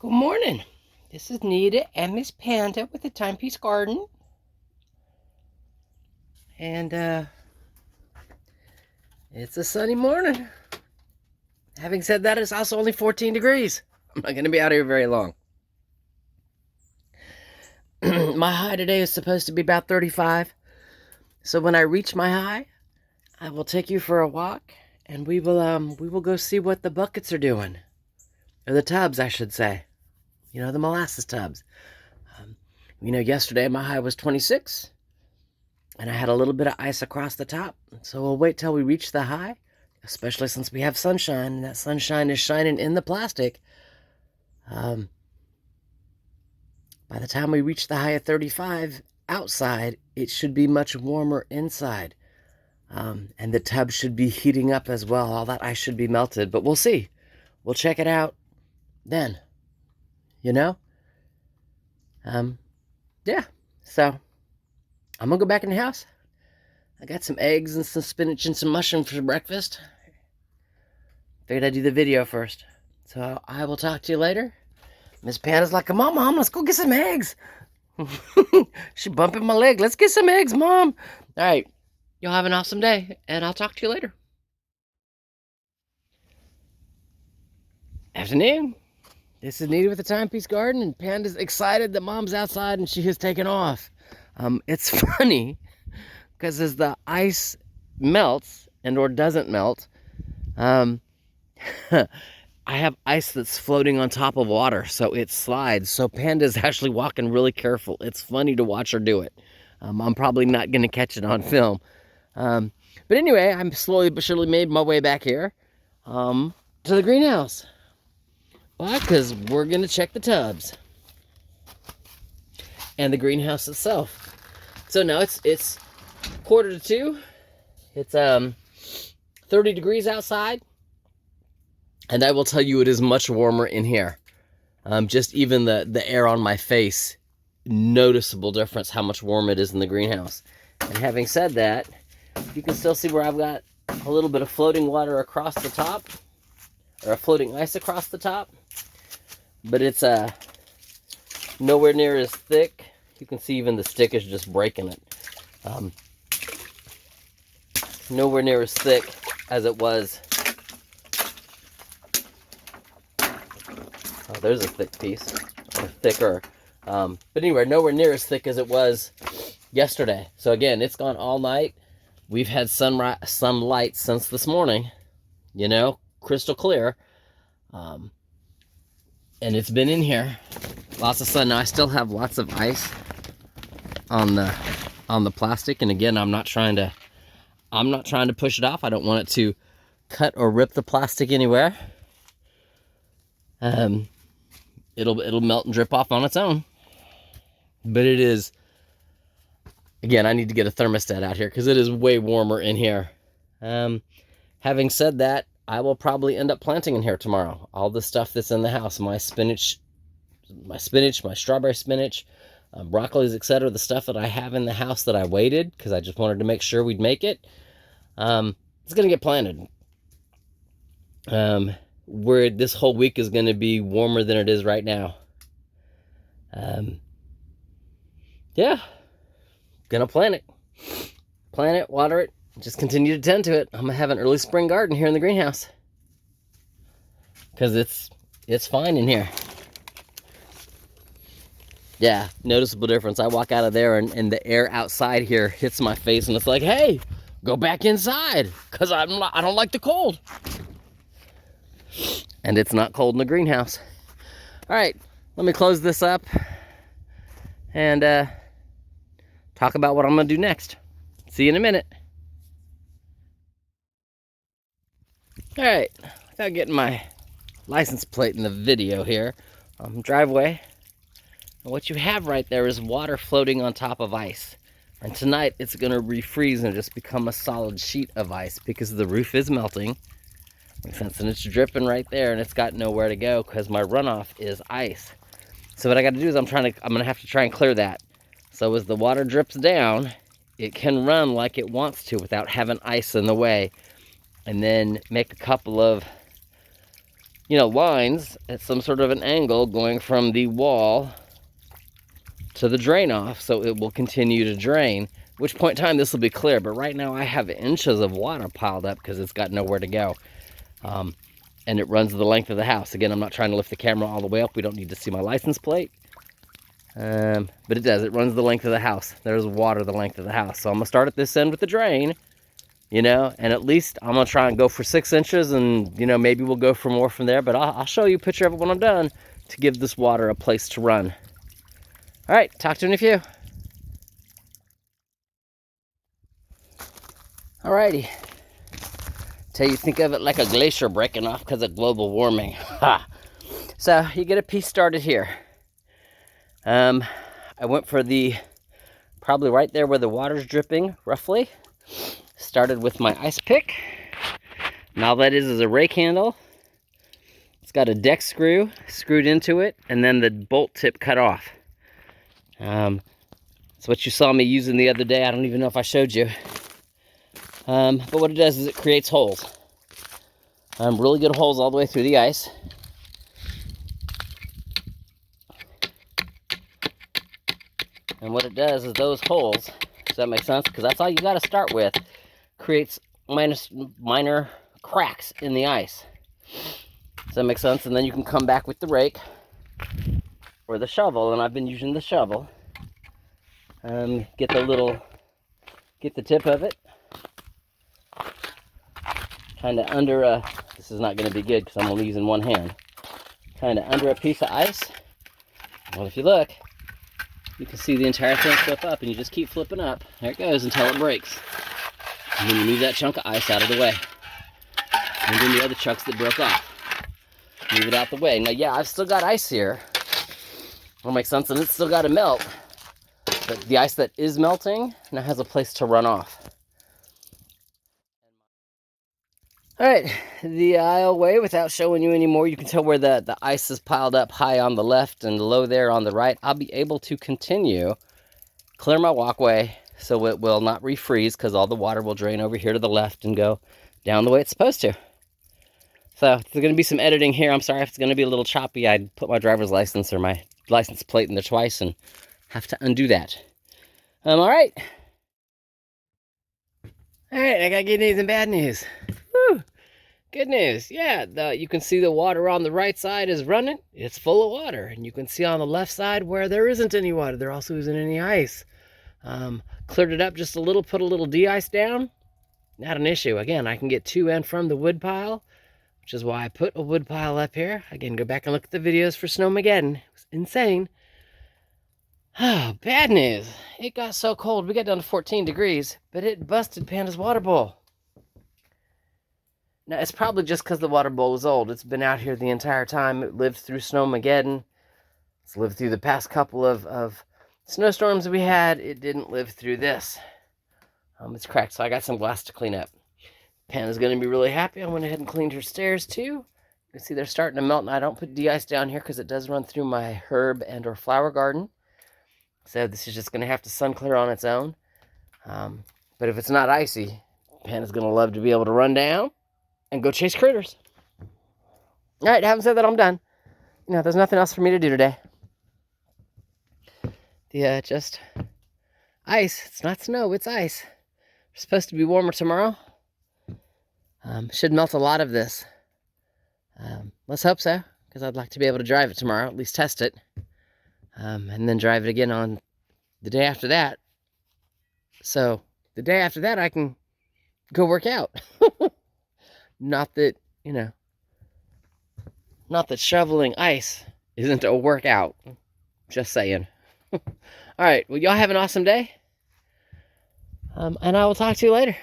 Good morning. This is Nita and Miss Panda with the Timepiece Garden. And it's a sunny morning. Having said that, it's also only 14 degrees. I'm not going to be out here very long. My high today is supposed to be about 35. So when I reach my high, I will take you for a walk and we will go see what the buckets are doing. Or the tubs, I should say. You know, the molasses tubs. Yesterday my high was 26, and I had a little bit of ice across the top. So we'll wait till we reach the high, especially since we have sunshine, and that sunshine is shining in the plastic. By the time we reach the high of 35 outside, it should be much warmer inside. And the tub should be heating up as well. All that ice should be melted, but we'll see. We'll check it out then. Yeah, so I'm gonna go back in the house. I got some eggs and some spinach and some mushroom for breakfast. Figured I'd do the video first. So I will talk to you later. Miss Panda's like, come on, Mom, let's go get some eggs. She bumping my leg. Let's get some eggs, Mom. All right, y'all have an awesome day, and I'll talk to you later. Afternoon. This is Nita with the Timepiece Garden, and Panda's excited that Mom's outside and she has taken off. It's funny, because as the ice melts and or doesn't melt, I have ice that's floating on top of water, so it slides. So Panda's actually walking really careful. It's funny to watch her do it. I'm probably not going to catch it on film. But anyway, I'm slowly but surely made my way back here to the greenhouse. Why? Because we're going to check the tubs and the greenhouse itself. So now it's 1:45. It's 30 degrees outside. And I will tell you, it is much warmer in here. Just even the air on my face, noticeable difference how much warmer it is in the greenhouse. And having said that, you can still see where I've got a little bit of floating water across the top, or a floating ice across the top. But it's nowhere near as thick. You can see even the stick is just breaking it. Nowhere near as thick as it was. Oh, there's a thick piece, or thicker. But anyway, nowhere near as thick as it was yesterday. So again, it's gone all night. We've had sunlight since this morning, crystal clear. And it's been in here, lots of sun. Now I still have lots of ice on the plastic, and again, I'm not trying to push it off. I don't want it to cut or rip the plastic anywhere. It'll melt and drip off on its own. But it is, again, I need to get a thermostat out here because it is way warmer in here. Having said that, I will probably end up planting in here tomorrow. All the stuff that's in the house, my spinach, my strawberry spinach, broccolis, etc. The stuff that I have in the house that I waited because I just wanted to make sure we'd make it. It's going to get planted. Where this whole week is going to be warmer than it is right now. Yeah, gonna plant it, water it, just continue to tend to it. I'm gonna have an early spring garden here in the greenhouse because it's fine in here. Yeah, noticeable difference. I walk out of there and the air outside here hits my face, and it's like, hey, go back inside because I don't like the cold. And it's not cold in the greenhouse. All right, let me close this up and talk about what I'm gonna do next. See you in a minute. All right, without getting my license plate in the video here, driveway. And what you have right there is water floating on top of ice. And tonight it's gonna refreeze and just become a solid sheet of ice because the roof is melting. Makes sense, and it's dripping right there, and it's got nowhere to go because my runoff is ice. So what I got to do is I'm gonna have to try and clear that. So as the water drips down, it can run like it wants to without having ice in the way, and then make a couple of lines at some sort of an angle going from the wall to the drain off, so it will continue to drain, at which point in time this will be clear. But right now I have inches of water piled up because it's got nowhere to go. And it runs the length of the house. Again, I'm not trying to lift the camera all the way up. We don't need to see my license plate. But it does. It runs the length of the house. There's water the length of the house. So I'm going to start at this end with the drain, and at least I'm going to try and go for 6 inches, and, maybe we'll go for more from there. But I'll show you a picture of it when I'm done to give this water a place to run. All right, talk to you in a few. All righty. So you think of it like a glacier breaking off because of global warming. So you get a piece started here. I went for probably right there where the water's dripping, roughly. Started with my ice pick. And all that is a rake handle. It's got a deck screw screwed into it, and then the bolt tip cut off. It's what you saw me using the other day. I don't even know if I showed you. But what it does is it creates holes. Really good holes all the way through the ice. And what it does is those holes, does that make sense? Because that's all you got to start with, creates minor cracks in the ice. Does that make sense? And then you can come back with the rake or the shovel, and I've been using the shovel. Get the tip of it kind of under this is not going to be good because I'm only using one hand, kind of under a piece of ice. Well, if you look, you can see the entire thing flip up, and you just keep flipping up. There it goes until it breaks. And then you move that chunk of ice out of the way. And then the other chunks that broke off, move it out the way. Now, yeah, I've still got ice here. That'll make sense, and it's still got to melt. But the ice that is melting now has a place to run off. All right, the aisleway, without showing you anymore, you can tell where the ice is piled up high on the left and low there on the right. I'll be able to continue, clear my walkway so it will not refreeze, because all the water will drain over here to the left and go down the way it's supposed to. So there's going to be some editing here. I'm sorry if it's going to be a little choppy. I'd put my driver's license or my license plate in there twice and have to undo that. All right. All right, I got good news and bad news. Whew. Good news, yeah, you can see the water on the right side is running. It's full of water. And you can see on the left side where there isn't any water, there also isn't any ice. Cleared it up just a little, put a little de-ice down. Not an issue. Again, I can get to and from the wood pile, which is why I put a wood pile up here. Again, go back and look at the videos for Snowmageddon. It was insane. Oh, bad news. It got so cold. We got down to 14 degrees, but it busted Panda's water bowl. Now, it's probably just because the water bowl was old. It's been out here the entire time. It lived through Snowmageddon. It's lived through the past couple of snowstorms we had. It didn't live through this. It's cracked, so I got some glass to clean up. Panda's going to be really happy. I went ahead and cleaned her stairs, too. You can see they're starting to melt, and I don't put de-ice down here because it does run through my herb and or flower garden. So this is just going to have to sun clear on its own. But if it's not icy, Panda's going to love to be able to run down and go chase critters. All right, having said that, I'm done. There's nothing else for me to do today. Just ice. It's not snow, it's ice. It's supposed to be warmer tomorrow. Should melt a lot of this. Let's hope so, because I'd like to be able to drive it tomorrow, at least test it. And then drive it again on the day after that. So the day after that, I can go work out. Not that shoveling ice isn't a workout. Just saying. All right, well, y'all have an awesome day. And I will talk to you later.